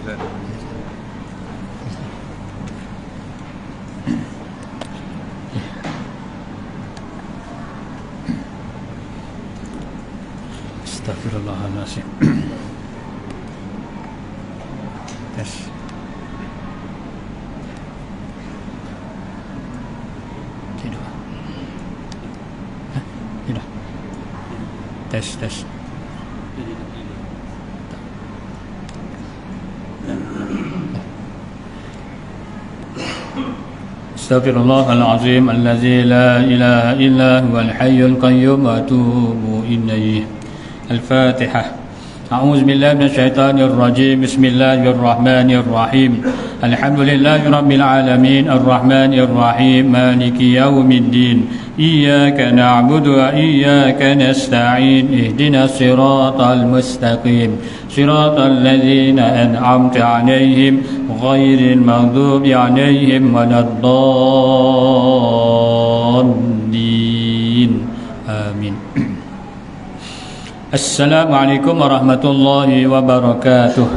Astagfirullahaladzim. Tes. Tidak. Tidak. Tes. Astaghfirullahalazim allazi la ilaha illa huwal hayyul qayyum wa atubu ilaihi. Al-Fatihah. A'udzu billahi minasyaitonir rajim. Bismillahirrahmanirrahim. Alhamdulillahirabbil alamin arrahmanir rahim maliki yaumiddin. Iyyaka na'budu wa iyyaka nasta'in. Ihdinas siratal mustaqim. Siratal ladzina an'amta 'alaihim ghairil maghdubi 'alaihim waladdallin. Amin. Assalamualaikum warahmatullahi wabarakatuh.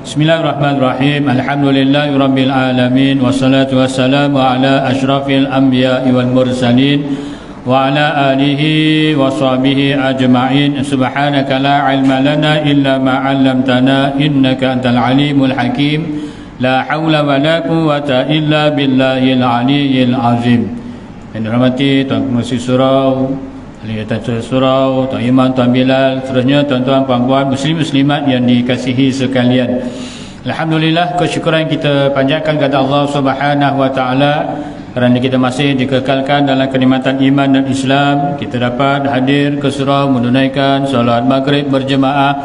Bismillahirrahmanirrahim. Alhamdulillahirabbil alamin wassalatu wassalamu ala asyrafil anbiya'i wal mursalin wa ala alihi wa sahbihi ajma'in. Subhanaka la ilma lana illa ma 'allamtana innaka antal alimul hakim. La haula wa la quwwata illa billahil aliyyil azim. Yang dirahmati Tuan Pengerusi Surau, ahli tajwid surau, Tuan Iman, Tuan Bilal, seterusnya tuan-tuan, puan-puan, muslim-muslimat yang dikasihi sekalian. Alhamdulillah, kesyukuran kita panjatkan kepada Allah Subhanahu wa taala kerana kita masih dikekalkan dalam kenikmatan iman dan Islam. Kita dapat hadir ke surau menunaikan solat maghrib berjemaah.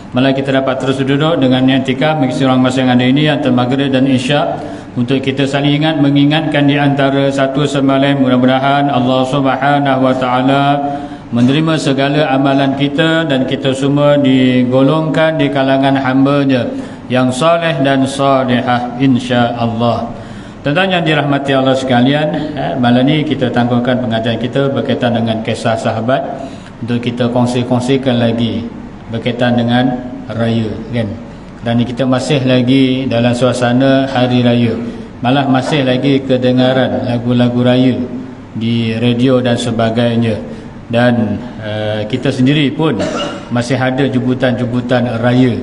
Malah kita dapat terus duduk dengan i'tikaf mengisi ruang masa yang ada ini antara maghrib dan isyak untuk kita saling ingat mengingatkan di antara satu sama lain. Mudah-mudahan Allah Subhanahu wa taala menerima segala amalan kita dan kita semua digolongkan di kalangan hamba-Nya yang soleh dan solehah insya-Allah. Tuan-tuan yang dirahmati Allah sekalian, malam ni kita tangguhkan pengajian kita berkaitan dengan kisah sahabat untuk kita kongsi-kongsikan lagi berkaitan dengan raya, kan? Dan kita masih lagi dalam suasana hari raya. Malah masih lagi kedengaran lagu-lagu raya di radio dan sebagainya. Dan kita sendiri pun masih ada jemputan-jemputan raya,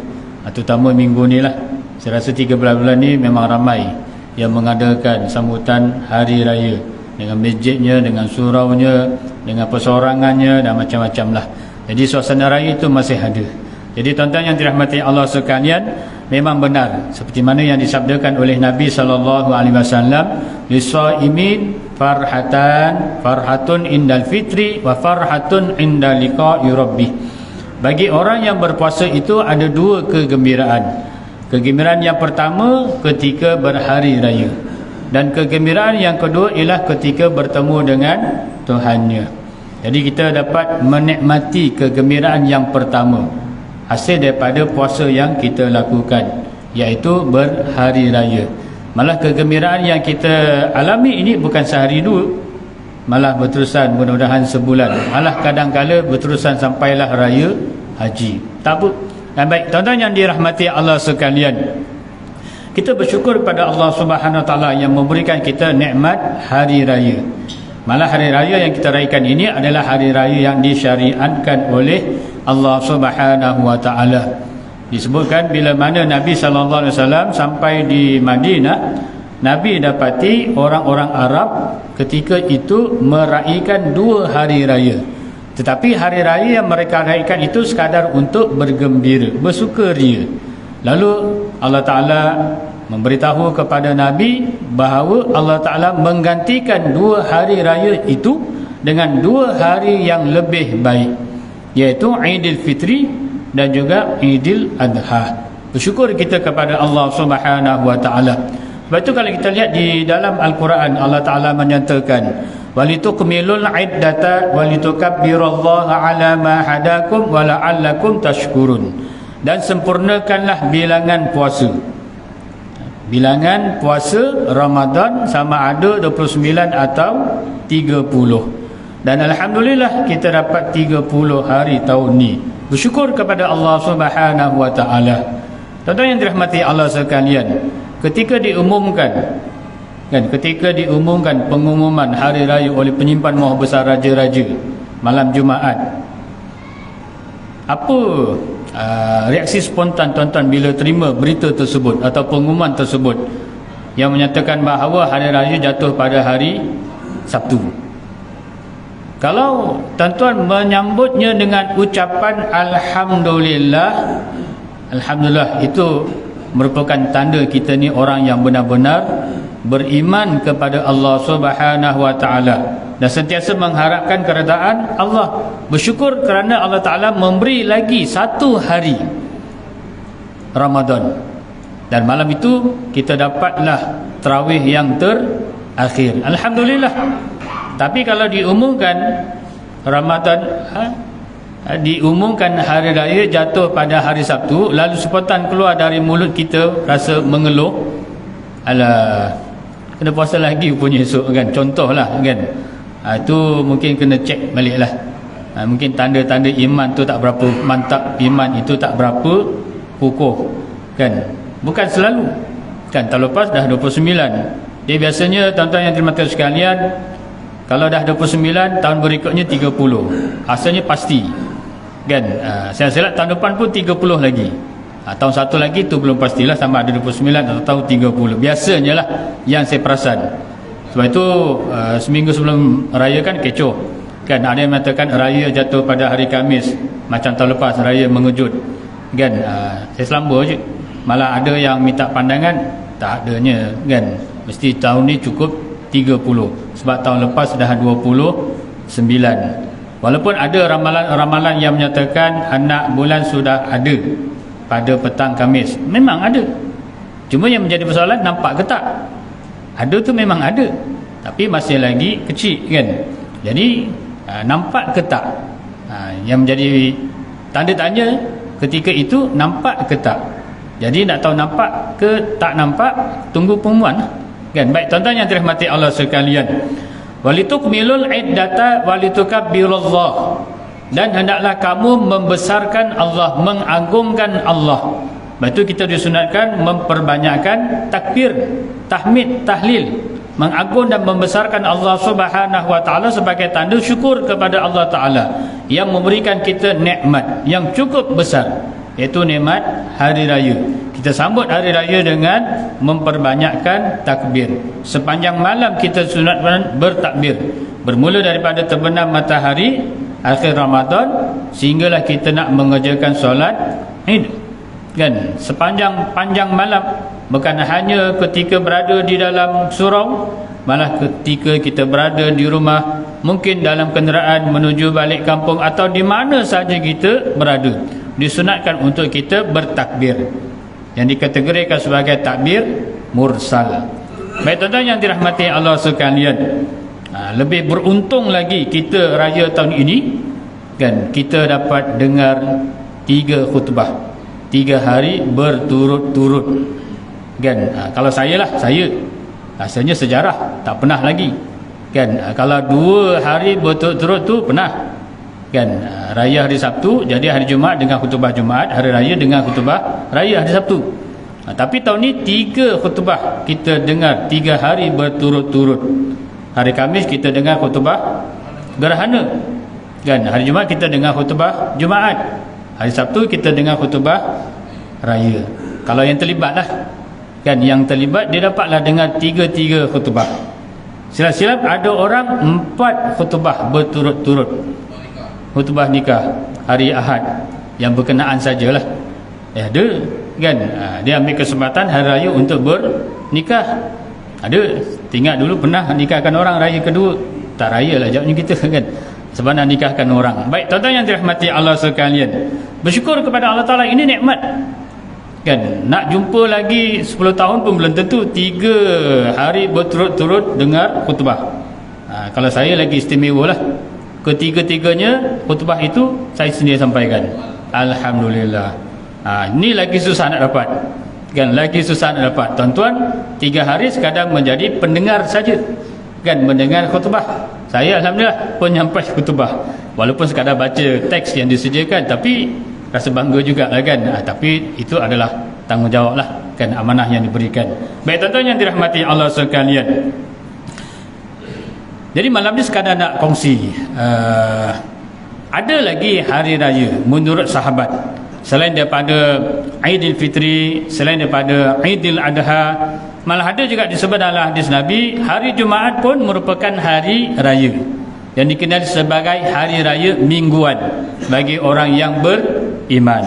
terutama minggu ni lah. Saya rasa 3 bulan ni memang ramai yang mengadakan sambutan hari raya dengan masjidnya, dengan suraunya, dengan persorangannya dan macam-macam lah. Jadi suasana raya itu masih ada. Jadi tuan-tuan yang dirahmati Allah sekalian, memang benar seperti mana yang disabdakan oleh Nabi SAW, lisaimin farhatun indal fitri wa farhatun indal liqa'i rabbih. Bagi orang yang berpuasa itu ada 2 kegembiraan. Kegembiraan yang pertama ketika berhari raya, dan kegembiraan yang kedua ialah ketika bertemu dengan Tuhannya. Jadi kita dapat menikmati kegembiraan yang pertama hasil daripada puasa yang kita lakukan, iaitu berhari raya. Malah kegembiraan yang kita alami ini bukan sehari dua, malah berterusan, mudah-mudahan sebulan, malah kadang-kala berterusan sampailah raya haji. Tak apa. Baik, tuan-tuan yang dirahmati Allah sekalian, kita bersyukur kepada Allah Subhanahu Wa Taala yang memberikan kita nikmat hari raya. Malah hari raya yang kita rayakan ini adalah hari raya yang disyariatkan oleh Allah Subhanahu Wa Taala. Disebutkan bila mana Nabi sallallahu alaihi wasallam sampai di Madinah, Nabi dapati orang-orang Arab ketika itu meraihkan 2 hari raya. Tetapi hari raya yang mereka raihkan itu sekadar untuk bergembira, bersukaria. Lalu Allah Taala memberitahu kepada Nabi bahawa Allah Ta'ala menggantikan 2 hari raya itu dengan 2 hari yang lebih baik, iaitu Aidil Fitri dan juga Aidil Adha. Bersyukur kita kepada Allah Subhanahu Wa Ta'ala. Sebab itu kalau kita lihat di dalam Al-Quran, Allah Ta'ala menyatakan walitukmilul iddata walitukabbirallaha ala ma hadakum wala'allakum tashkurun. Dan sempurnakanlah bilangan puasa. Bilangan puasa Ramadan sama ada 29 atau 30. Dan alhamdulillah kita dapat 30 hari tahun ni. Bersyukur kepada Allah Subhanahu Wa Ta'ala. Tuan-tuan yang dirahmati Allah sekalian, ketika diumumkan pengumuman hari raya oleh penyimpan Maha Besar Raja-Raja malam Jumaat, apa reaksi spontan tuan-tuan bila terima berita tersebut atau pengumuman tersebut yang menyatakan bahawa hari raya jatuh pada hari Sabtu? Kalau tuan-tuan menyambutnya dengan ucapan Alhamdulillah, Alhamdulillah, itu merupakan tanda kita ni orang yang benar-benar beriman kepada Allah Subhanahu wa taala dan sentiasa mengharapkan keredaan Allah, bersyukur kerana Allah Taala memberi lagi satu hari Ramadan, dan malam itu kita dapatlah tarawih yang terakhir. Alhamdulillah. Tapi kalau diumumkan Ramadan, diumumkan hari raya jatuh pada hari Sabtu, lalu spontan keluar dari mulut kita rasa mengeluh, alah, kena puasa lagi punya esok kan, contohlah kan. Itu mungkin kena cek balik lah. Mungkin tanda-tanda iman tu tak berapa mantap, iman itu tak berapa kukuh kan. Bukan selalu kan, tahun lepas dah 29. Dia biasanya tuan-tuan yang dirahmati sekalian, kalau dah 29, tahun berikutnya 30. Asalnya pasti kan. Saya silap tahun depan pun 30 lagi. Tahun satu lagi tu belum pastilah sama ada 29 atau 30. Biasanya lah yang saya perasan. Sebab itu seminggu sebelum raya kan kecoh kan. Ada yang mengatakan raya jatuh pada hari Khamis, macam tahun lepas raya mengejut kan. Saya selamba je. Malah ada yang minta pandangan, tak adanya kan, mesti tahun ni cukup 30 sebab tahun lepas dah 29. Walaupun ada ramalan-ramalan yang menyatakan anak bulan sudah ada pada petang Khamis, memang ada. Cuma yang menjadi persoalan, nampak ke tak? Ada tu memang ada, tapi masih lagi kecil kan. Jadi nampak ke tak? Yang menjadi tanda tanya ketika itu, nampak ke tak? Jadi nak tahu nampak ke tak nampak, tunggu pengumuman kan. Baik tuan-tuan yang dirahmati Allah sekalian, walitukmilul iddata walitukabbirullah, dan hendaklah kamu membesarkan Allah, mengagungkan Allah. Lepas itu kita disunatkan memperbanyakkan takbir, tahmid, tahlil, mengagung dan membesarkan Allah Subhanahu wa taala sebagai tanda syukur kepada Allah Taala yang memberikan kita nikmat yang cukup besar, iaitu nikmat hari raya. Kita sambut hari raya dengan memperbanyakkan takbir. Sepanjang malam kita sunatkan bertakbir, bermula daripada terbenam matahari akhir Ramadan sehinggalah kita nak mengerjakan solat Id kan. Sepanjang malam, bukan hanya ketika berada di dalam surau, malah ketika kita berada di rumah, mungkin dalam kenderaan menuju balik kampung atau di mana saja kita berada, disunatkan untuk kita bertakbir yang dikategorikan sebagai takbir mursal. Baik tuan-tuan yang dirahmati Allah sekalian, lebih beruntung lagi kita raya tahun ini kan, kita dapat dengar 3 khutbah 3 hari berturut-turut kan. Kalau saya rasanya sejarah tak pernah lagi kan. Kalau 2 hari berturut-turut tu pernah kan, raya hari Sabtu, jadi hari Jumaat dengan khutbah Jumaat, hari raya dengan khutbah raya hari Sabtu. Tapi tahun ni 3 khutbah kita dengar 3 hari berturut-turut. Hari Khamis kita dengar khutbah gerhana kan, hari Jumaat kita dengar khutbah Jumaat, hari Sabtu kita dengar khutbah raya. Kalau yang terlibat lah kan, yang terlibat dia dapatlah dengar 3 khutbah. Silap-silap ada orang 4 khutbah berturut-turut. Khutbah nikah hari Ahad yang berkenaan sajalah. Ada kan, dia ambil kesempatan hari raya untuk bernikah. Ada, tinggal dulu pernah nikahkan orang raya kedua, tak raya lah jawabnya kita kan, sebab nak nikahkan orang. Baik tuan-tuan yang dirahmati Allah sekalian, bersyukur kepada Allah Ta'ala, ini nikmat kan. Nak jumpa lagi 10 tahun pun belum tentu 3 hari berturut-turut dengar khutbah. Kalau saya lagi istimewa lah, ketiga-tiganya khutbah itu saya sendiri sampaikan. Alhamdulillah. Ini lagi susah nak dapat kan, lagi susah nak dapat. Tuan-tuan 3 hari sekadar menjadi pendengar saja kan, mendengar khutbah. Saya alhamdulillah penyampai khutbah, walaupun sekadar baca teks yang disediakan, tapi rasa bangga juga lah kan. Tapi itu adalah tanggungjawablah, kan, amanah yang diberikan. Baik tuan-tuan yang dirahmati Allah sekalian, jadi malam ni sekadar nak kongsi, ada lagi hari raya menurut sahabat selain daripada Aidilfitri, selain daripada Aidil Adha. Malah ada juga disebut dalam hadis Nabi, hari Jumaat pun merupakan hari raya yang dikenali sebagai hari raya mingguan bagi orang yang beriman.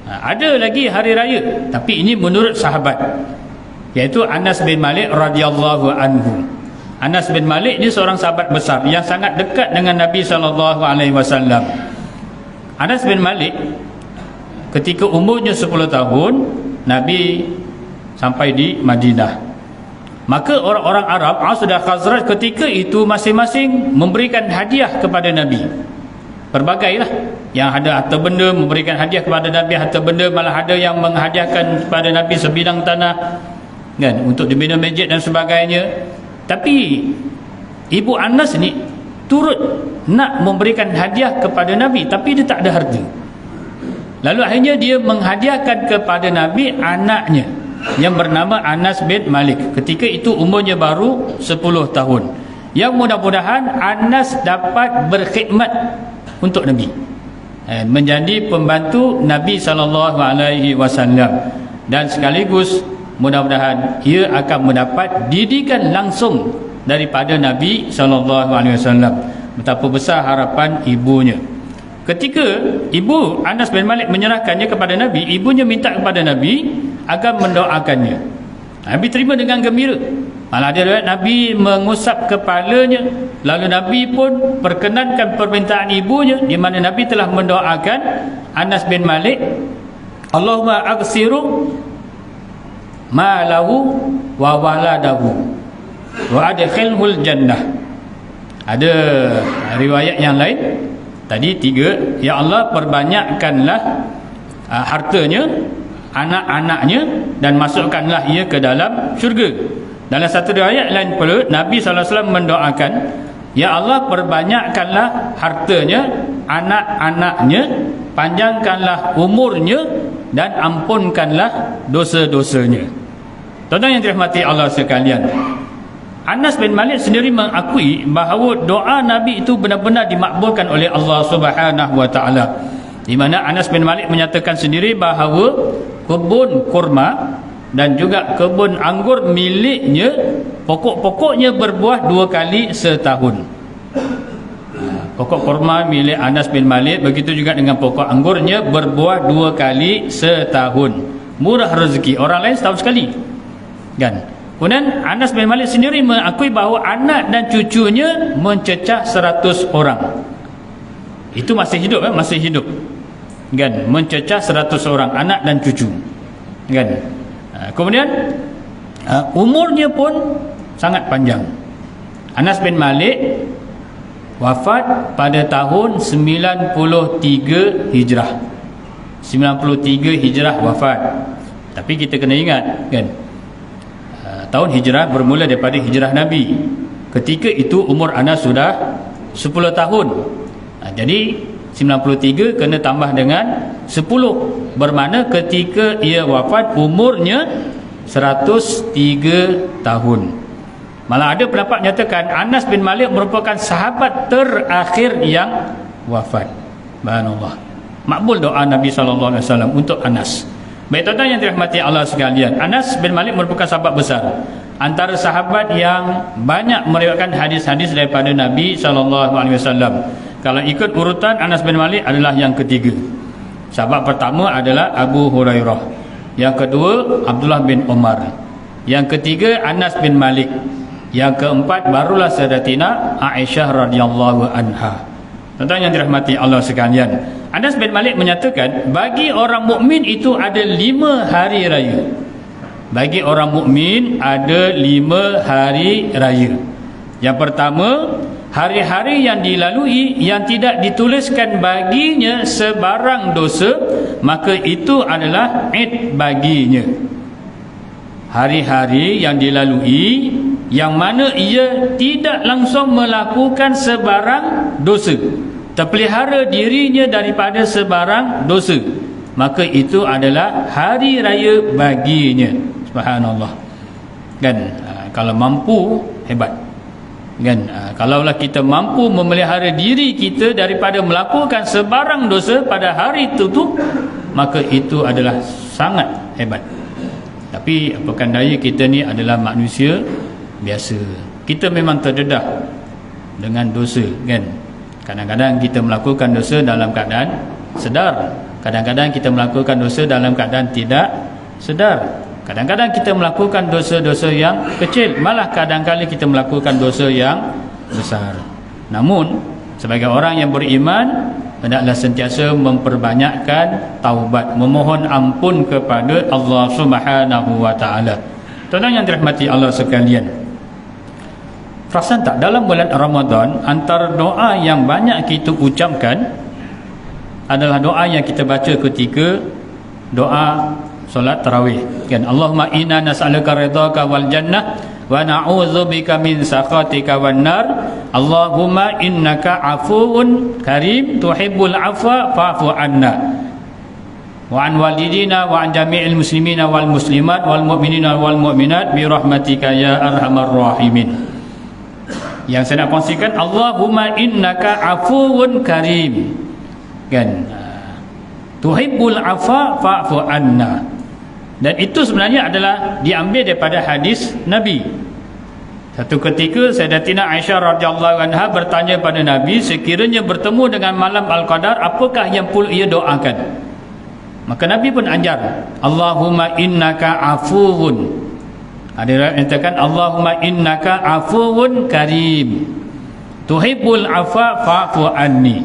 Ada lagi hari raya, tapi ini menurut sahabat, iaitu Anas bin Malik radhiyallahu anhu. Anas bin Malik ni seorang sahabat besar yang sangat dekat dengan Nabi SAW. Anas bin Malik ketika umurnya 10 tahun, Nabi sampai di Madinah. Maka orang-orang Arab, Aus dan Khazraj ketika itu masing-masing memberikan hadiah kepada Nabi. Perbagailah, yang ada harta benda memberikan hadiah kepada Nabi harta benda, malah ada yang menghadiahkan kepada Nabi sebidang tanah, kan, untuk dibina masjid dan sebagainya. Tapi ibu Anas ni turut nak memberikan hadiah kepada Nabi, tapi dia tak ada harta. Lalu akhirnya dia menghadiahkan kepada Nabi anaknya yang bernama Anas bin Malik. Ketika itu umurnya baru 10 tahun. Yang mudah-mudahan Anas dapat berkhidmat untuk Nabi, menjadi pembantu Nabi SAW, dan sekaligus mudah-mudahan ia akan mendapat didikan langsung daripada Nabi SAW. Betapa besar harapan ibunya. Ketika ibu Anas bin Malik menyerahkannya kepada Nabi, ibunya minta kepada Nabi agar mendoakannya. Nabi terima dengan gembira. Malah ada riwayat Nabi mengusap kepalanya, lalu Nabi pun perkenankan permintaan ibunya, di mana Nabi telah mendoakan Anas bin Malik, Allahumma aghsiru malahu wa waladahu wa adkhilhul jannah. Ada riwayat yang lain, tadi 3, ya Allah perbanyakkanlah hartanya, anak-anaknya, dan masukkanlah ia ke dalam syurga. Dalam satu riwayat lain pula, Nabi SAW mendoakan, ya Allah perbanyakkanlah hartanya, anak-anaknya, panjangkanlah umurnya, dan ampunkanlah dosa-dosanya. Tuan-tuan yang dirahmati Allah sekalian, Anas bin Malik sendiri mengakui bahawa doa Nabi itu benar-benar dimakbulkan oleh Allah Subhanahu wa taala. Di mana Anas bin Malik menyatakan sendiri bahawa kebun kurma dan juga kebun anggur miliknya, pokok-pokoknya berbuah 2 kali setahun. Pokok kurma milik Anas bin Malik, begitu juga dengan pokok anggurnya berbuah 2 kali setahun. Murah rezeki, orang lain setahun sekali, kan? Kemudian Anas bin Malik sendiri mengakui bahawa anak dan cucunya mencecah 100 orang. Itu masih hidup, masih hidup, kan? Mencecah 100 orang anak dan cucu, kan? Kemudian umurnya pun sangat panjang. Anas bin Malik wafat pada tahun 93 Hijrah. 93 Hijrah wafat. Tapi kita kena ingat, kan, tahun Hijrah bermula daripada Hijrah Nabi. Ketika itu umur Anas sudah 10 tahun. Jadi 93 kena tambah dengan 10, bermakna ketika ia wafat umurnya 103 tahun. Malah ada pendapat menyatakan Anas bin Malik merupakan sahabat terakhir yang wafat. Subhanallah. Makbul doa Nabi SAW untuk Anas. Baik tuan-tuan yang dirahmati Allah sekalian, Anas bin Malik merupakan sahabat besar, antara sahabat yang banyak meriwayatkan hadis-hadis daripada Nabi SAW. Kalau ikut urutan, Anas bin Malik adalah yang ketiga. Sahabat pertama adalah Abu Hurairah, yang kedua Abdullah bin Umar, yang ketiga Anas bin Malik, yang keempat barulah Sayyidatina Aisyah radhiyallahu anha. Tuan-tuan yang dirahmati Allah sekalian, Anas bin Malik menyatakan bagi orang mukmin itu ada 5 hari raya. Bagi orang mukmin ada 5 hari raya. Yang pertama, hari-hari yang dilalui yang tidak dituliskan baginya sebarang dosa, maka itu adalah Id baginya. Hari-hari yang dilalui yang mana ia tidak langsung melakukan sebarang dosa, terpelihara dirinya daripada sebarang dosa, maka itu adalah hari raya baginya. Subhanallah. Kan? Kalau mampu, hebat. Kan? Kalaulah kita mampu memelihara diri kita daripada melakukan sebarang dosa pada hari itu tu, maka itu adalah sangat hebat. Tapi apakan daya, kita ni adalah manusia biasa. Kita memang terdedah dengan dosa, kan? Kadang-kadang kita melakukan dosa dalam keadaan sedar, kadang-kadang kita melakukan dosa dalam keadaan tidak sedar. Kadang-kadang kita melakukan dosa-dosa yang kecil, malah kadang-kadang kita melakukan dosa yang besar. Namun sebagai orang yang beriman, hendaklah sentiasa memperbanyakkan taubat, memohon ampun kepada Allah Subhanahu wa taala. Tuan-tuan yang dirahmati Allah sekalian, perasan tak dalam bulan Ramadan, antara doa yang banyak kita ucapkan adalah doa yang kita baca ketika doa solat tarawih, kan? Allahumma inna nas'aluka ridhaka wal jannah wa na'udzubika min sakhatika wan nar. Allahumma innaka afuwun karim tuhibbul afwa fa'fu anna wa an walidina wa an jami'il muslimina wal muslimat wal mu'minina wal mu'minat bi rahmatika ya arhamar rahimin. Yang saya nak kongsikan, Allahumma innaka afuwun karim, kan? Tuhibbul afwa fa'fu anna. Dan itu sebenarnya adalah diambil daripada hadis Nabi. Satu ketika Sayyidatina Aisyah radhiyallahu anha bertanya pada Nabi, sekiranya bertemu dengan malam Al-Qadar, apakah yang perlu ia doakan? Maka Nabi pun ajar, Allahumma innaka afuwun. Ada yang katakan Allahumma innaka afuwun karim tuhibbul afwa fa'fu anni.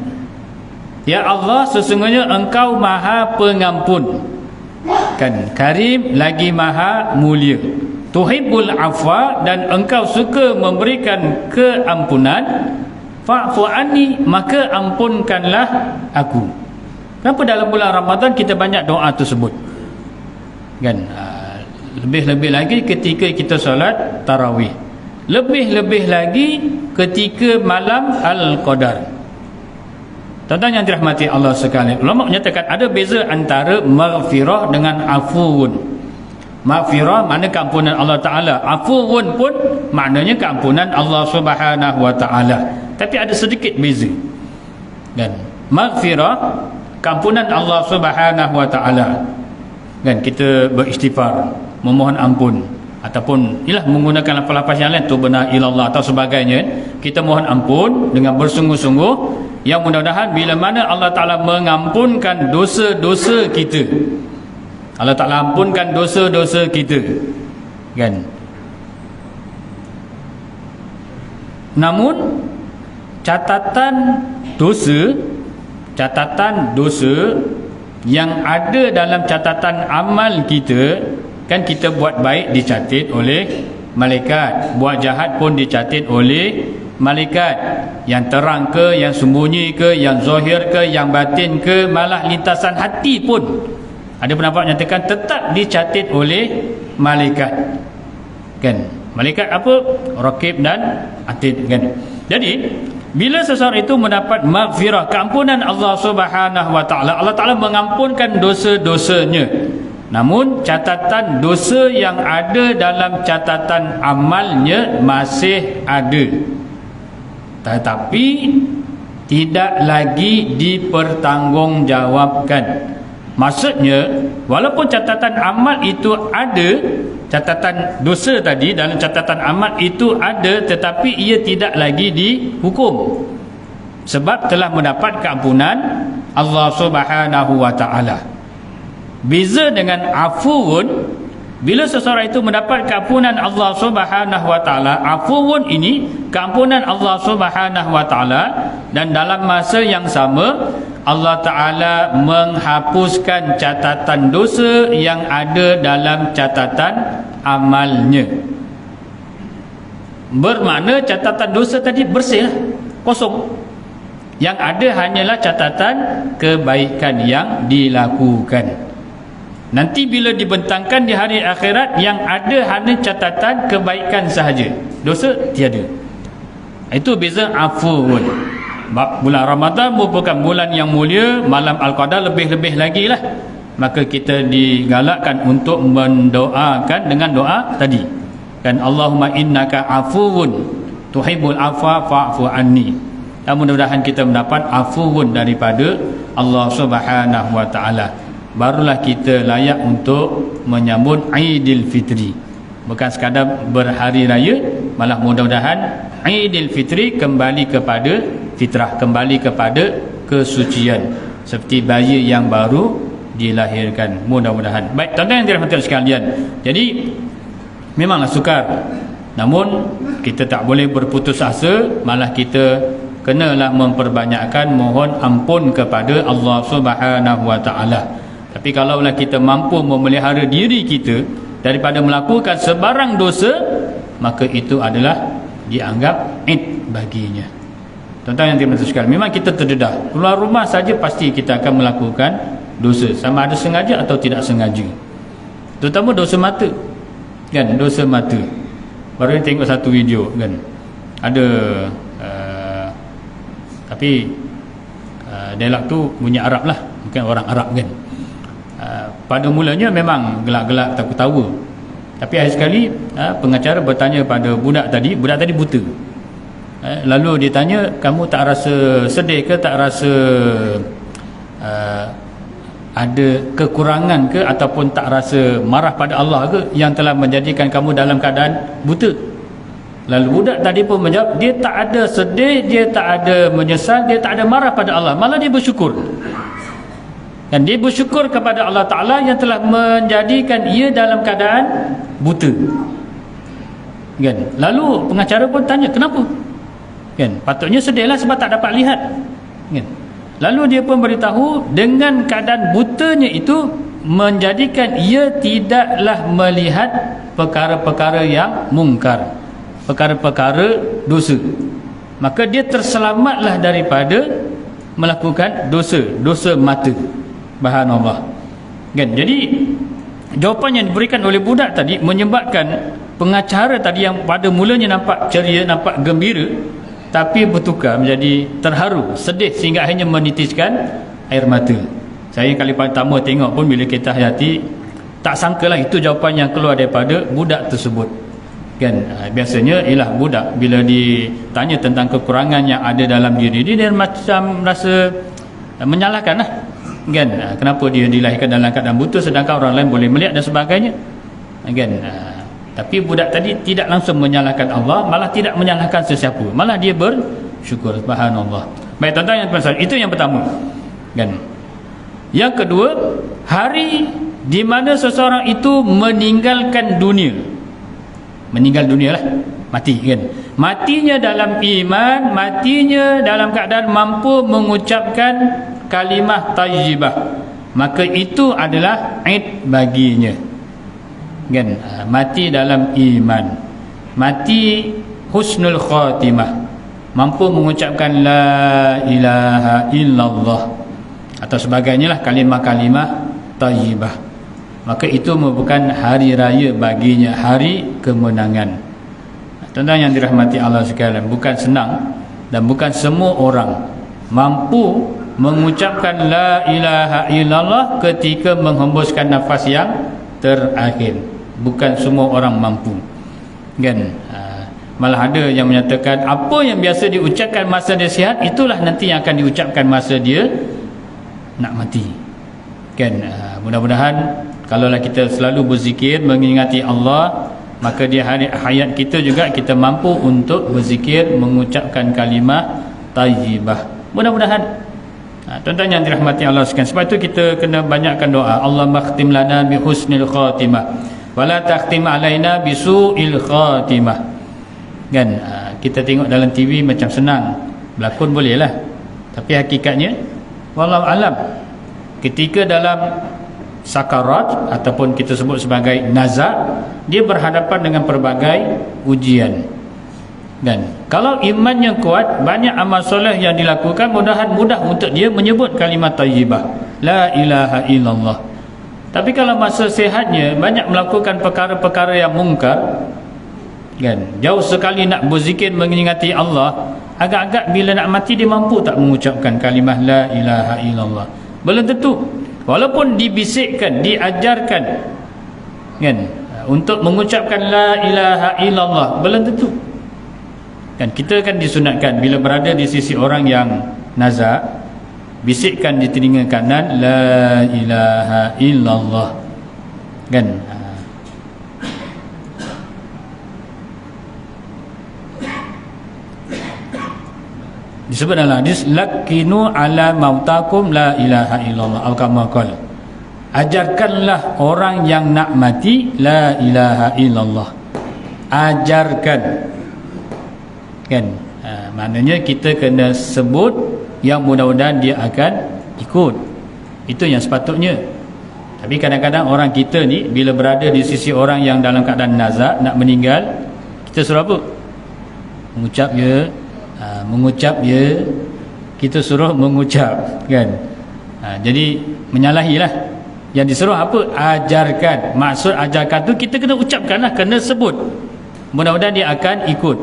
Ya Allah, sesungguhnya engkau maha pengampun, kan? Karim, lagi maha mulia. Tuhibbul afwa, dan engkau suka memberikan keampunan. Fa'fu anni, maka ampunkanlah aku. Kenapa dalam bulan Ramadan kita banyak doa tersebut, kan? Lebih-lebih lagi ketika kita solat tarawih, lebih-lebih lagi ketika malam Al-Qadar. Tuan-tuan yang dirahmati Allah sekalian, ulama menyatakan ada beza antara maghfirah dengan afuun. Maghfirah makna keampunan Allah Ta'ala, afuun pun maknanya keampunan Allah Subhanahu wa Ta'ala, tapi ada sedikit beza, kan? Maghfirah, keampunan Allah Subhanahu wa Ta'ala, kan? Kita beristighfar, memohon ampun, ataupun ialah menggunakan lafaz-lafaz yang lain, tubna ilallah atau sebagainya. Kita mohon ampun dengan bersungguh-sungguh, yang mudah-mudahan bila mana Allah Ta'ala mengampunkan dosa-dosa kita, Allah Ta'ala ampunkan dosa-dosa kita, kan? Namun catatan dosa yang ada dalam catatan amal kita, kan? Kita buat baik dicatat oleh malaikat, buat jahat pun dicatat oleh malaikat. Yang terang ke, yang sembunyi ke, yang zahir ke, yang batin ke, malah lintasan hati pun, ada pendapat nyatakan tetap dicatat oleh malaikat, kan? Malaikat apa? Raqib dan Atid, kan? Jadi bila seseorang itu mendapat maghfirah, keampunan Allah Subhanahu wa Ta'ala, Allah Ta'ala mengampunkan dosa-dosanya. Namun catatan dosa yang ada dalam catatan amalnya masih ada, tetapi tidak lagi dipertanggungjawabkan. Maksudnya, walaupun catatan amal itu ada, catatan dosa tadi dalam catatan amal itu ada, tetapi ia tidak lagi dihukum, sebab telah mendapat keampunan Allah Subhanahu wa Ta'ala. Beza dengan afuun, bila seseorang itu mendapat keampunan Allah Subhanahu wa Ta'ala, afuun ini keampunan Allah Subhanahu wa Ta'ala, dan dalam masa yang sama Allah Ta'ala menghapuskan catatan dosa yang ada dalam catatan amalnya. Bermakna catatan dosa tadi bersih, kosong. Yang ada hanyalah catatan kebaikan yang dilakukan. Nanti bila dibentangkan di hari akhirat, yang ada hanya catatan kebaikan sahaja, dosa tiada. Itu beza afuun. Bulan Ramadan merupakan bulan yang mulia, malam Al-Qadar lebih-lebih lagi lah, maka kita digalakkan untuk mendoakan dengan doa tadi kan, Allahumma innaka afuwun tuhibbul afwa fa'fu anni. Dan mudah-mudahan kita mendapat afuwun daripada Allah Subhanahu wa taala, barulah kita layak untuk menyambut Aidil Fitri. Bukan sekadar berhari raya, malah mudah-mudahan Aidil Fitri kembali kepada fitrah, kembali kepada kesucian, seperti bayi yang baru dilahirkan, mudah-mudahan. Baik, tuan-tuan yang dirahmati sekalian, jadi memanglah sukar, namun kita tak boleh berputus asa, malah kita kenalah memperbanyakkan mohon ampun kepada Allah Subhanahu wa taala. Tapi kalaulah kita mampu memelihara diri kita daripada melakukan sebarang dosa, maka itu adalah dianggap id baginya. Tuan-tuan yang dirahmati sekalian, memang kita terdedah, keluar rumah saja pasti kita akan melakukan dosa, sama ada sengaja atau tidak sengaja, terutama dosa mata kan, dosa mata. Baru ni tengok satu video kan, ada tapi dialog tu bunyi Arab lah, bukan orang Arab kan. Pada mulanya memang gelak-gelak takut-tawa, tapi akhir sekali pengacara bertanya pada budak tadi buta. Lalu dia tanya, kamu tak rasa sedih ke, tak rasa ada kekurangan ke, ataupun tak rasa marah pada Allah ke yang telah menjadikan kamu dalam keadaan buta? Lalu budak tadi pun menjawab, dia tak ada sedih, dia tak ada menyesal, dia tak ada marah pada Allah, malah dia bersyukur. Dan dia bersyukur kepada Allah Ta'ala yang telah menjadikan ia dalam keadaan buta kan. Lalu pengacara pun tanya, kenapa kan? Patutnya sedihlah sebab tak dapat lihat kan. Lalu dia pun beritahu, dengan keadaan butanya itu menjadikan ia tidaklah melihat perkara-perkara yang mungkar, perkara-perkara dosa, maka dia terselamatlah daripada melakukan dosa mata. Subhanallah kan. Jadi jawapan yang diberikan oleh budak tadi menyebabkan pengacara tadi yang pada mulanya nampak ceria, nampak gembira, tapi bertukar menjadi terharu, sedih, sehingga akhirnya menitiskan air mata. Saya kali pertama tengok pun, bila kita hayati, tak sangkalah itu jawapan yang keluar daripada budak tersebut kan. Biasanya ialah budak bila ditanya tentang kekurangan yang ada dalam diri dia macam rasa menyalahkan lah kan. Kenapa dia dilahirkan dalam keadaan buta sedangkan orang lain boleh melihat dan sebagainya kan. Tapi budak tadi tidak langsung menyalahkan Allah, malah tidak menyalahkan sesiapa, malah dia bersyukur. Subhanallah. Baik tuan-tuan yang penting, itu yang pertama kan. Yang kedua, hari di mana seseorang itu meninggalkan dunia, meninggal dunia lah, mati kan. Matinya dalam iman, matinya dalam keadaan mampu mengucapkan kalimah tayyibah, maka itu adalah id baginya kan. Mati dalam iman, mati husnul khatimah, mampu mengucapkan la ilaha illallah atau sebagainya lah, kalimah-kalimah tayyibah, maka itu merupakan hari raya baginya, hari kemenangan. Tuan-tuan yang dirahmati Allah sekalian, bukan senang dan bukan semua orang mampu mengucapkan la ilaha illallah ketika menghembuskan nafas yang terakhir. Bukan semua orang mampu kan. Malah ada yang menyatakan apa yang biasa diucapkan masa dia sihat, itulah nanti yang akan diucapkan masa dia nak mati kan. Mudah-mudahan kalaulah kita selalu berzikir mengingati Allah, maka di hari hayat kita juga kita mampu untuk berzikir mengucapkan kalimah tayyibah. Mudah-mudahan tuan-tuan yang dirahmati Allah sekalian, sebab itu kita kena banyakkan doa. Allahumma khtim lana bi husnil khatimah wala takhtim alaina bi su'il khatimah kan. Kita tengok dalam TV macam senang, berlakon boleh lah, tapi hakikatnya wallahu alam, ketika dalam sakarat ataupun kita sebut sebagai nazak, dia berhadapan dengan pelbagai ujian. Dan kalau imannya kuat, banyak amal soleh yang dilakukan, mudah untuk dia menyebut kalimat tayyibah la ilaha illallah. Tapi kalau masa sihatnya banyak melakukan perkara-perkara yang mungkar kan, jauh sekali nak berzikir mengingati Allah, agak-agak bila nak mati dia mampu tak mengucapkan kalimah la ilaha illallah. Belum tentu. walaupun dibisikkan, diajarkan kan untuk mengucapkan la ilaha illallah, belum tentu kan. Kita kan disunatkan bila berada di sisi orang yang nazak, bisikkan di telinga kanan la ilaha illallah kan. Disebut dalam hadis lakinu ala mautakum la ilaha illallah atau kama qala, ajarkanlah orang yang nak mati la ilaha illallah, ajarkan kan. Maknanya kita kena sebut yang mudah-mudahan dia akan ikut, itu yang sepatutnya. Tapi kadang-kadang orang kita ni bila berada di sisi orang yang dalam keadaan nazak nak meninggal, kita suruh apa? Mengucap ya, mengucap ya, kita suruh mengucap kan. Jadi menyalahilah. Yang disuruh apa? Ajarkan. Maksud ajarkan tu kita kena ucapkanlah, kena sebut, mudah-mudahan dia akan ikut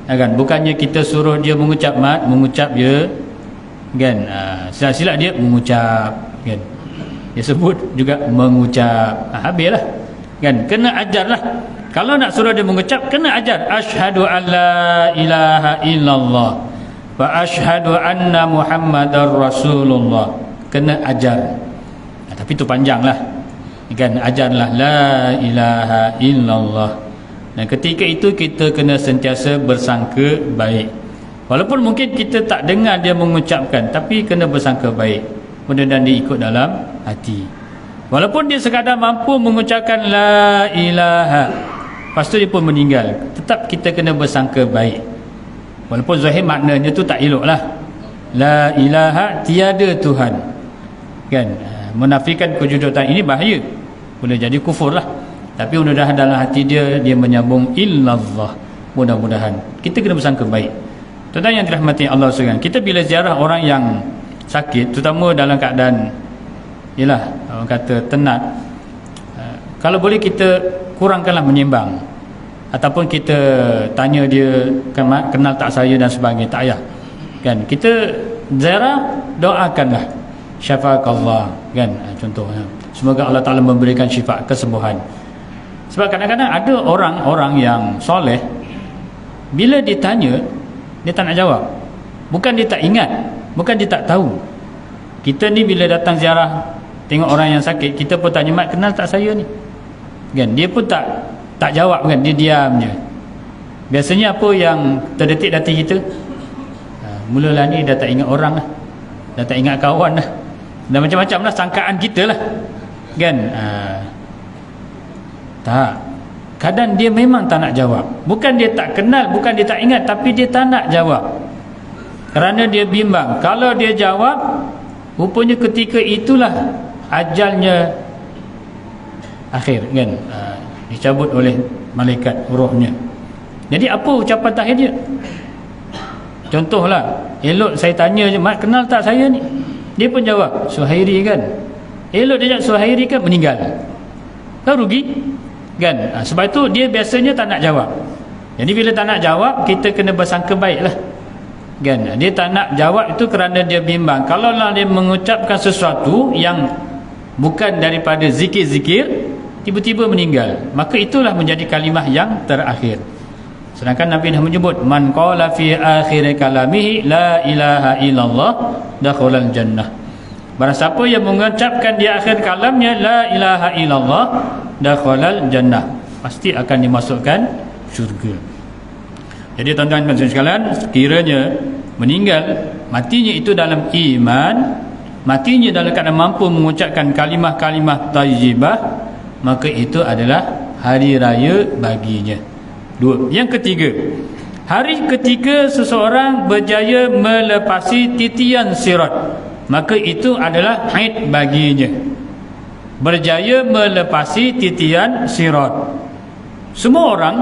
kan. Bukannya kita suruh dia mengucap mat, mengucap ya kan, silap-silap dia mengucap kan, dia sebut juga mengucap, habislah kan. Kena ajarlah. Kalau nak suruh dia mengucap, kena ajar. Asyhadu an la ilaha illallah wa asyhadu anna muhammadar rasulullah, kena ajar. Tapi tu panjanglah kan, ajarlah la ilaha illallah. Dan ketika itu kita kena sentiasa bersangka baik, walaupun mungkin kita tak dengar dia mengucapkan, tapi kena bersangka baik, mudah-mudahan dia ikut dalam hati. Walaupun dia sekadar mampu mengucapkan la ilaha, lepas tu dia pun meninggal, tetap kita kena bersangka baik, walaupun zahir maknanya tu tak elok lah. La ilaha, tiada Tuhan kan, menafikan kewujudan ini bahaya, boleh jadi kufur lah. Tapi mudah-mudahan dalam hati dia menyambung illallah, mudah-mudahan kita kena bersangka baik. Tuan-tuan yang dirahmati Allah sekalian, kita bila ziarah orang yang sakit, terutama dalam keadaan ialah orang kata tenat, kalau boleh kita kurangkanlah menyembang, ataupun kita tanya dia kenal tak saya dan sebagainya, tak payah kan. Kita ziarah, doakanlah syafaqallah kan, contohnya semoga Allah Ta'ala memberikan syifa, kesembuhan. Sebab kadang-kadang ada orang-orang yang soleh, bila ditanya dia tak nak jawab. Bukan dia tak ingat, bukan dia tak tahu. Kita ni bila datang ziarah tengok orang yang sakit, kita pun tanya, mat kenal tak saya ni kan, dia pun tak jawab kan, dia diam je. Biasanya apa yang terdetik hati kita, mulalah ni dah tak ingat orang lah, dah tak ingat kawan lah, dan macam-macam lah sangkaan kita lah kan. Tak, kadang dia memang tak nak jawab. Bukan dia tak kenal, bukan dia tak ingat, tapi dia tak nak jawab kerana dia bimbang. Kalau dia jawab, rupanya ketika itulah ajalnya akhir kan, dicabut oleh malaikat rohnya. Jadi apa ucapan terakhir dia? Contohlah, elok saya tanya je, mat kenal tak saya ni? Dia pun jawab Suhairi kan. Elok dia jawab Suhairi kan, meninggal, tak rugi kan. Sebab itu dia biasanya tak nak jawab. Jadi bila tak nak jawab, kita kena bersangka baiklah kan. Dia tak nak jawab itu kerana dia bimbang. Kalau lah dia mengucapkan sesuatu yang bukan daripada zikir-zikir, tiba-tiba meninggal, maka itulah menjadi kalimah yang terakhir. Sedangkan Nabi dah menyebut, man qala fi akhir kalamihi la ilaha illallah dakhalal jannah. Barang siapa yang mengucapkan di akhir kalamnya la ilaha illallah dakhalal jannah, pasti akan dimasukkan syurga. Jadi tuan-tuan dan sekalian, sekiranya meninggal, matinya itu dalam iman, matinya dalam keadaan mampu mengucapkan kalimah-kalimah thayyibah, maka itu adalah hari raya baginya. Dua. Yang ketiga, hari ketika seseorang berjaya melepasi titian sirat, maka itu adalah haid baginya. Berjaya melepasi titian sirat. Semua orang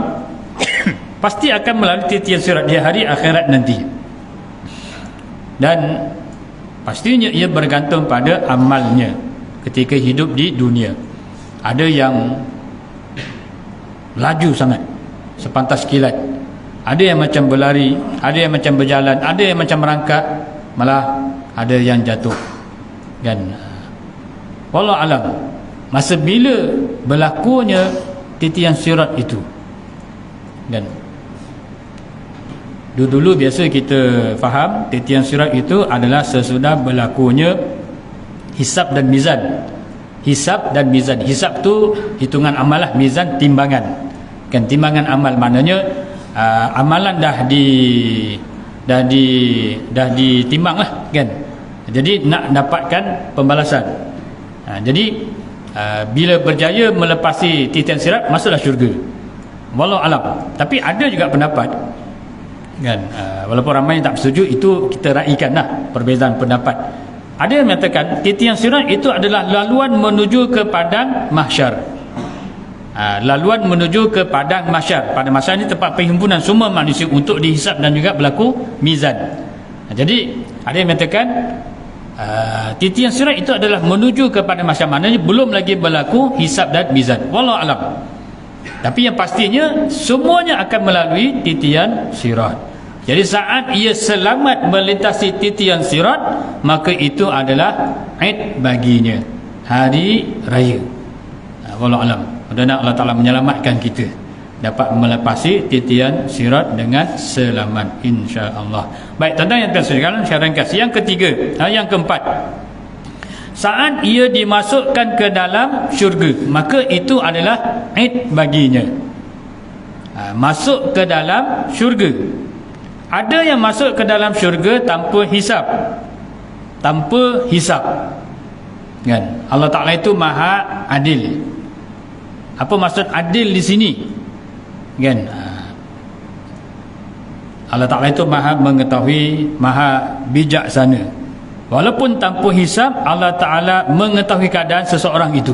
pasti akan melalui titian sirat di hari akhirat nanti, dan pastinya ia bergantung pada amalnya ketika hidup di dunia. Ada yang laju sangat, sepantas kilat, ada yang macam berlari, ada yang macam berjalan, ada yang macam merangkak, malah ada yang jatuh kan. Wallahu alam. Masa bila berlakunya titian sirat itu, kan? Dulu biasa kita faham titian sirat itu adalah sesudah berlakunya hisab dan mizan. Hisab dan mizan. Hisab tu hitungan amal lah, mizan timbangan. Kan, timbangan amal maknanya amalan dah ditimbang lah, kan. Jadi nak dapatkan pembalasan. Jadi bila berjaya melepasi titian sirat, masuklah syurga. Wallahu alam. Tapi ada juga pendapat, kan, walaupun ramai yang tak setuju, itu kita raikan lah perbezaan pendapat. Ada yang mengatakan titian sirat itu adalah laluan menuju ke padang mahsyar. Laluan menuju ke padang mahsyar. Pada masa ini tempat perhimpunan semua manusia untuk dihisab dan juga berlaku mizan. Jadi ada yang mengatakan titian sirat itu adalah menuju kepada mahsyar, maknanya belum lagi berlaku hisab dan mizan. Wallahu alam. Tapi yang pastinya semuanya akan melalui titian sirat. Jadi saat ia selamat melintasi titian sirat, maka itu adalah Aid baginya, hari raya. Wallahu alam. Mudah-mudahan Allah Ta'ala menyelamatkan kita, dapat melepasi titian sirat dengan selamat, insya-Allah. Baik, tuan-tuan yang sekalian, saya ringkas. Yang ketiga, yang keempat, saat ia dimasukkan ke dalam syurga, maka itu adalah Aid baginya. Masuk ke dalam syurga. Ada yang masuk ke dalam syurga tanpa hisab. Tanpa hisab, kan? Allah Ta'ala itu maha adil. Apa maksud adil di sini, kan? Allah Ta'ala itu maha mengetahui, maha bijaksana. Walaupun tanpa hisab, Allah Ta'ala mengetahui keadaan seseorang itu,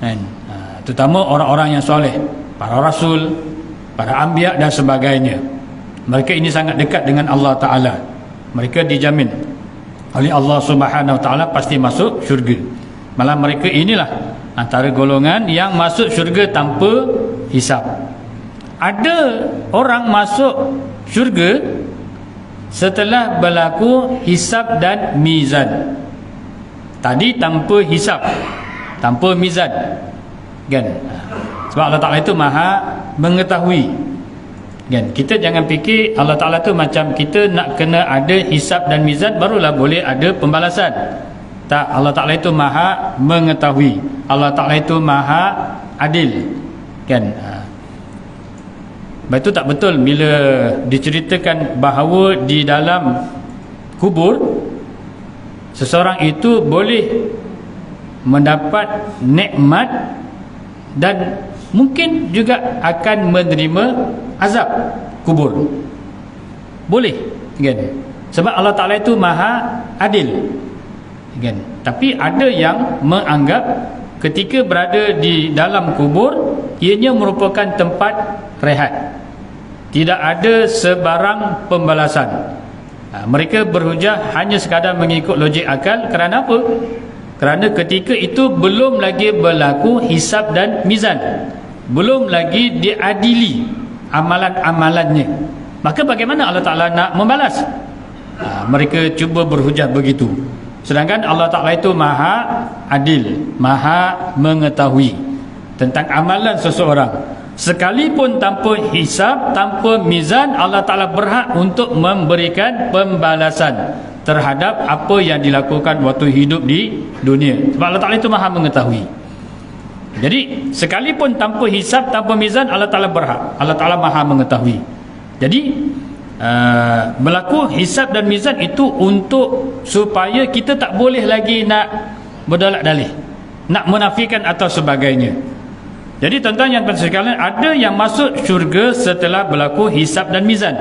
kan? Terutama orang-orang yang soleh, para rasul, para anbiya dan sebagainya. Mereka ini sangat dekat dengan Allah Ta'ala. Mereka dijamin oleh Allah Subhanahu Wa Ta'ala pasti masuk syurga. Malah mereka inilah antara golongan yang masuk syurga tanpa hisab. Ada orang masuk syurga setelah berlaku hisab dan mizan. Tadi tanpa hisab, tanpa mizan, kan? Sebab Allah Ta'ala itu maha mengetahui, kan? Kita jangan fikir Allah Ta'ala tu macam kita nak kena ada hisab dan mizan barulah boleh ada pembalasan. Tak, Allah Ta'ala itu maha mengetahui. Allah Ta'ala itu maha adil, kan? Baik, itu tak betul bila diceritakan bahawa di dalam kubur seseorang itu boleh mendapat nikmat dan mungkin juga akan menerima azab kubur. Boleh, kan? Sebab Allah Ta'ala itu maha adil, kan? Tapi ada yang menganggap ketika berada di dalam kubur ianya merupakan tempat rehat, tidak ada sebarang pembalasan. Mereka berhujah hanya sekadar mengikut logik akal. Kerana apa? Kerana ketika itu belum lagi berlaku hisab dan mizan, belum lagi diadili amalan-amalannya. Maka bagaimana Allah Ta'ala nak membalas? Mereka cuba berhujah begitu. Sedangkan Allah Ta'ala itu maha adil, maha mengetahui tentang amalan seseorang. Sekalipun tanpa hisab, tanpa mizan, Allah Ta'ala berhak untuk memberikan pembalasan terhadap apa yang dilakukan waktu hidup di dunia. Sebab Allah Ta'ala itu maha mengetahui. Jadi sekalipun tanpa hisab, tanpa mizan, Allah Ta'ala berhak, Allah Ta'ala maha mengetahui. Jadi berlaku hisab dan mizan itu untuk supaya kita tak boleh lagi nak berdalak-dalih, nak menafikan atau sebagainya. Jadi tuan-tuan yang sekalian, ada yang masuk syurga setelah berlaku hisab dan mizan.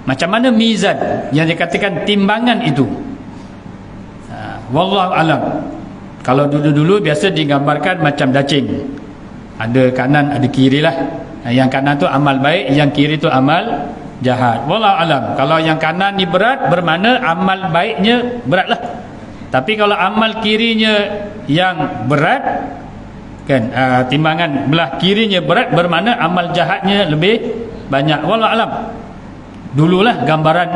Macam mana mizan yang dikatakan timbangan itu? Wallahu alam. Kalau dulu-dulu biasa digambarkan macam dacing, ada kanan ada kiri lah. Yang kanan tu amal baik, yang kiri tu amal jahat. Wallahu alam. Kalau yang kanan ni berat, bermakna amal baiknya beratlah. Tapi kalau amal kirinya yang berat, kan, timbangan belah kirinya berat, bermakna amal jahatnya lebih banyak. Wallahu alam. Dululah gambaran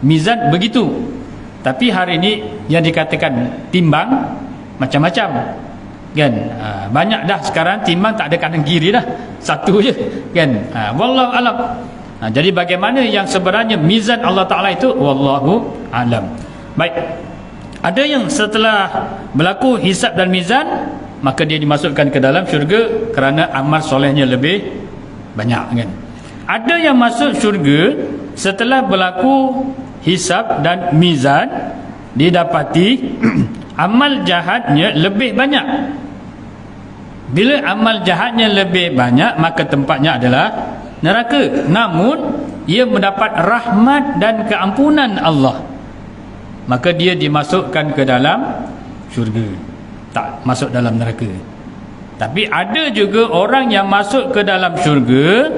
mizan begitu. Tapi hari ini yang dikatakan timbang, macam-macam kan. Banyak dah sekarang timbang tak ada kanan kiri dah, satu je kan. Wallahu alam. Jadi bagaimana yang sebenarnya mizan Allah Ta'ala itu, wallahu alam. Baik, ada yang setelah berlaku hisab dan mizan, maka dia dimasukkan ke dalam syurga kerana amal solehnya lebih banyak kan. Ada yang masuk syurga setelah berlaku hisab dan mizan, didapati amal jahatnya lebih banyak. Bila amal jahatnya lebih banyak, maka tempatnya adalah neraka. Namun ia mendapat rahmat dan keampunan Allah, maka dia dimasukkan ke dalam syurga, tak masuk dalam neraka. Tapi ada juga orang yang masuk ke dalam syurga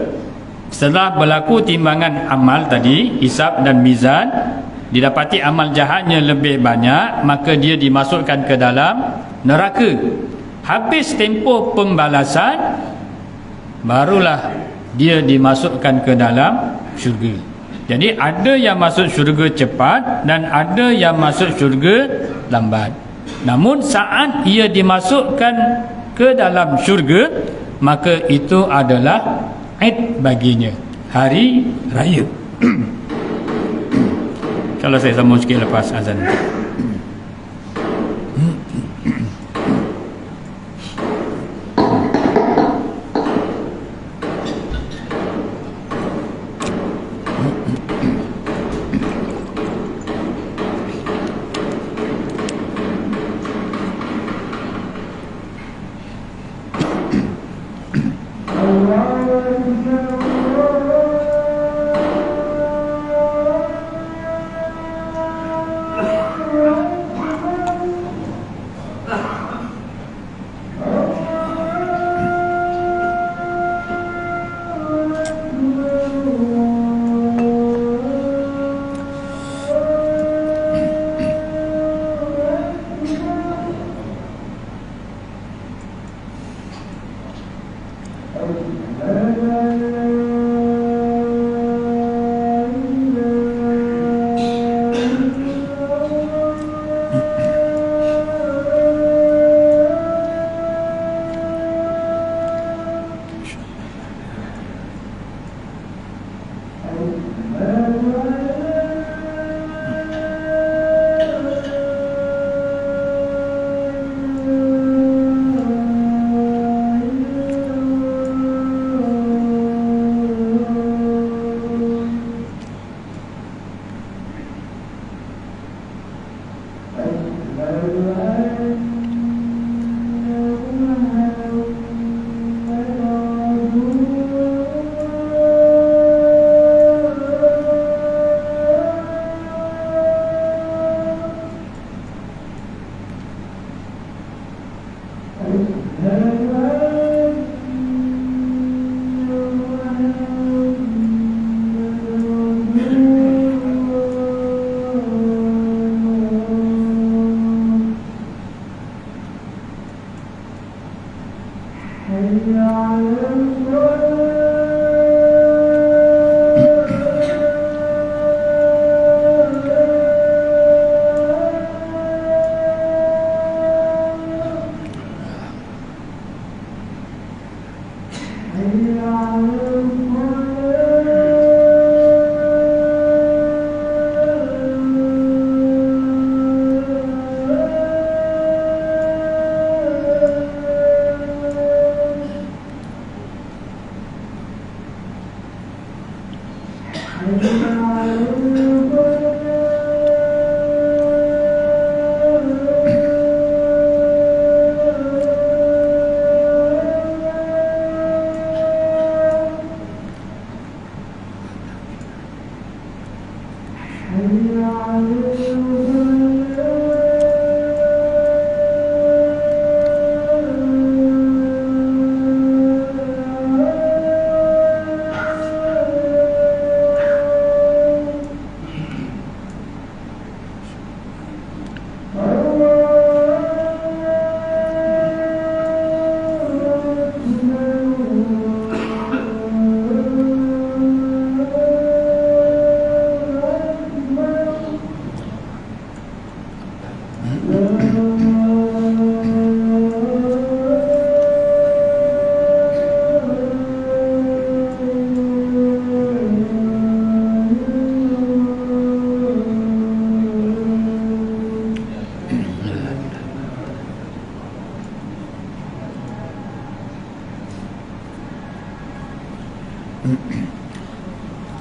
setelah berlaku timbangan amal tadi, hisab dan mizan, didapati amal jahatnya lebih banyak, maka dia dimasukkan ke dalam neraka. Habis tempoh pembalasan, barulah dia dimasukkan ke dalam syurga. Jadi ada yang masuk syurga cepat dan ada yang masuk syurga lambat. Namun saat ia dimasukkan ke dalam syurga, maka itu adalah Eid baginya, hari raya. Kalau saya sambung sikit lepas azan.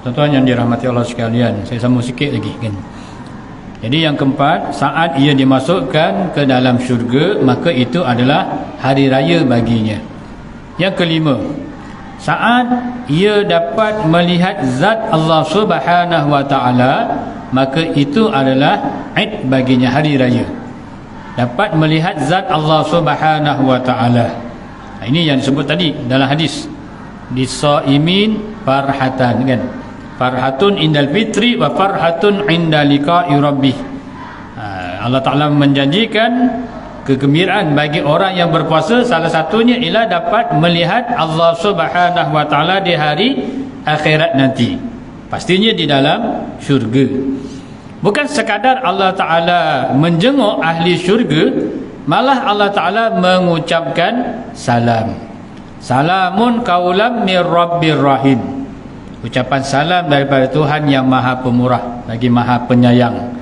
Tuan-tuan yang dirahmati Allah sekalian, saya sambung sikit lagi kan. Jadi yang keempat, saat ia dimasukkan ke dalam syurga, maka itu adalah hari raya baginya. Yang kelima, saat ia dapat melihat zat Allah Subhanahu wa taala, maka itu adalah Id baginya, hari raya. Dapat melihat zat Allah Subhanahu wa taala. Ini yang disebut tadi dalam hadis, disaimin farhatan kan. Farhatun indal fitri wa farhatun inda liqa'i rabbih. Allah Ta'ala menjanjikan kegembiraan bagi orang yang berpuasa, salah satunya ialah dapat melihat Allah Subhanahu wa taala di hari akhirat nanti, pastinya di dalam syurga. Bukan sekadar Allah Ta'ala menjenguk ahli syurga, malah Allah Ta'ala mengucapkan salam. Salamun qaulam mir rabbir rahim. Ucapan salam daripada Tuhan yang Maha Pemurah lagi Maha Penyayang.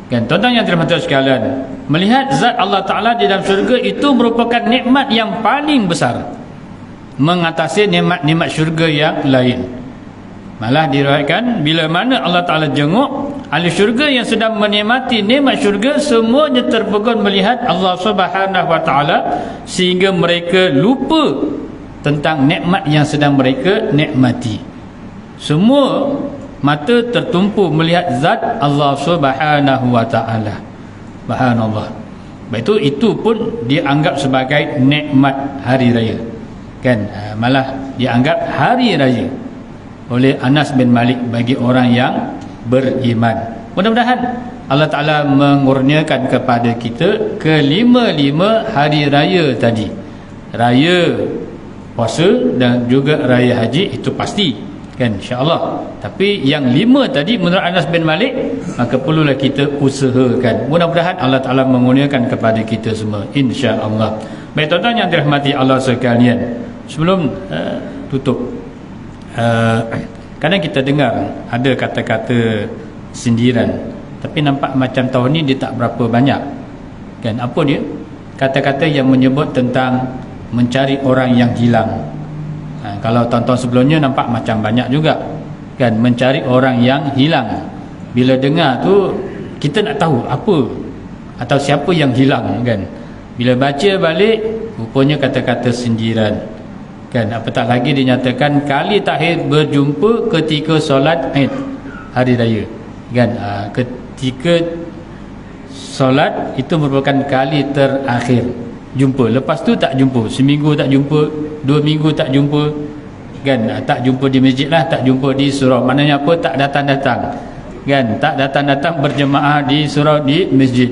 Kan, tuan-tuan yang dirahmati sekalian, melihat zat Allah Ta'ala di dalam syurga itu merupakan nikmat yang paling besar, mengatasi nikmat-nikmat syurga yang lain. Malah diriwayatkan, bila mana Allah Ta'ala jenguk ahli syurga yang sedang menikmati nikmat syurga, semuanya terpegun melihat Allah Subhanahu wa taala, sehingga mereka lupa tentang nikmat yang sedang mereka nikmati. Semua mata tertumpu melihat zat Allah Subhanahu wa taala. Subhanallah. Itu pun dianggap sebagai nikmat hari raya. Kan, malah dianggap hari raya oleh Anas bin Malik bagi orang yang beriman. Mudah-mudahan Allah Ta'ala mengurniakan kepada kita kelima-lima hari raya tadi. Raya puasa dan juga raya haji itu pasti, kan, insya-Allah. Tapi yang 5 tadi menurut Anas bin Malik, maka perlulah kita usahakan. Mudah-mudahan Allah Ta'ala mengurniakan kepada kita semua, insya-Allah. Baik, tuan-tuan yang dirahmati Allah sekalian, sebelum tutup, kadang kita dengar ada kata-kata sindiran, tapi nampak macam tahun ni dia tak berapa banyak, kan. Apa dia? Kata-kata yang menyebut tentang mencari orang yang hilang. Kalau tahun-tahun sebelumnya nampak macam banyak juga, kan, mencari orang yang hilang. Bila dengar tu kita nak tahu apa atau siapa yang hilang, kan. Bila baca balik, rupanya kata-kata sindiran, kan. Apatah lagi dinyatakan kali terakhir berjumpa ketika solat Id hari raya, kan. Ketika solat itu merupakan kali terakhir jumpa. Lepas tu tak jumpa, seminggu tak jumpa, 2 minggu tak jumpa, kan. Tak jumpa di masjid lah, tak jumpa di surau. Maknanya apa? Tak datang-datang, kan. Tak datang-datang berjemaah di surau, di masjid,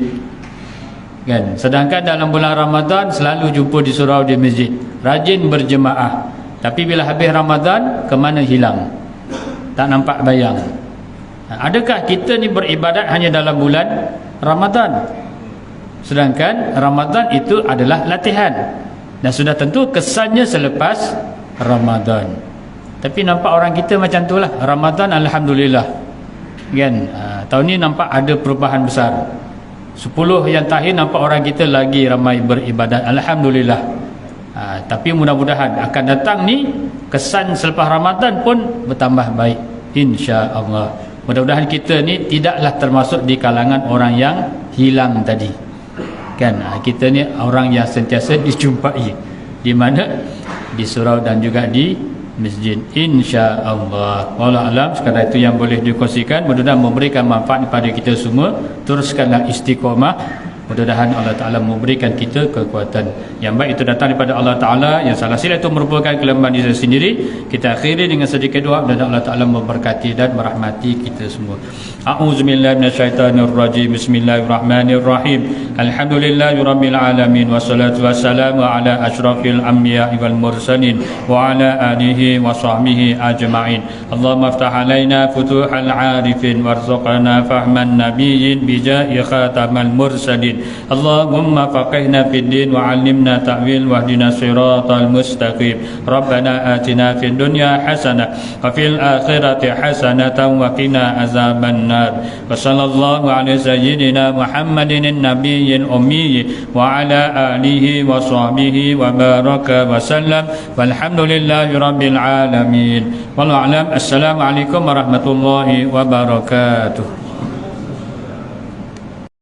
kan. Sedangkan dalam bulan Ramadan selalu jumpa di surau, di masjid, rajin berjemaah. Tapi bila habis Ramadan, ke mana hilang? Tak nampak bayang. Adakah kita ni beribadat hanya dalam bulan Ramadan? Sedangkan Ramadan itu adalah latihan, dan sudah tentu kesannya selepas Ramadan. Tapi nampak orang kita macam tu lah. Ramadan alhamdulillah, kan. Tahun ni nampak ada perubahan besar. 10 yang terakhir nampak orang kita lagi ramai beribadat, alhamdulillah. Tapi mudah-mudahan akan datang ni kesan selepas Ramadan pun bertambah baik, insya-Allah. Mudah-mudahan kita ni tidaklah termasuk di kalangan orang yang hilang tadi, kan. Kita ni orang yang sentiasa dijumpai, di mana? Di surau dan juga di masjid, insya-Allah. Wallahu alam, sekadar itu yang boleh dikongsikan. Mudah-mudahan memberikan manfaat kepada kita semua. Teruskanlah istiqamah. Mudah-mudahan Allah Ta'ala memberikan kita kekuatan yang baik. Itu datang daripada Allah Ta'ala. Yang salah silap itu merupakan kelemahan diri sendiri. Kita akhiri dengan sedikit doa, dan Allah Ta'ala memberkati dan merahmati kita semua. A'udzubillahi minasyaitanirrajim. Bismillahirrahmanirrahim. Alhamdulillahirabbil alamin, wassalatu wassalamu ala asyrafil anbiya'i wal mursalin wa ala alihi wa sahbihi ajma'in. Allahumma iftah alaina futuhal arifin warzuqna fahman nabiyyin bija'i khatamal mursalin الدين. اللهم فقهنا في الدين وعلمنا تأويل واهدنا الصراط المستقيم. ربنا آتنا في الدنيا حسنة وفي الآخرة حسنة وقنا عذاب النار. وصلى الله على سيدنا محمد النبي الأمي وعلى آله وصحبه وبارك وسلم والحمد لله رب العالمين. والله أعلم. السلام عليكم ورحمة الله wabarakatuh.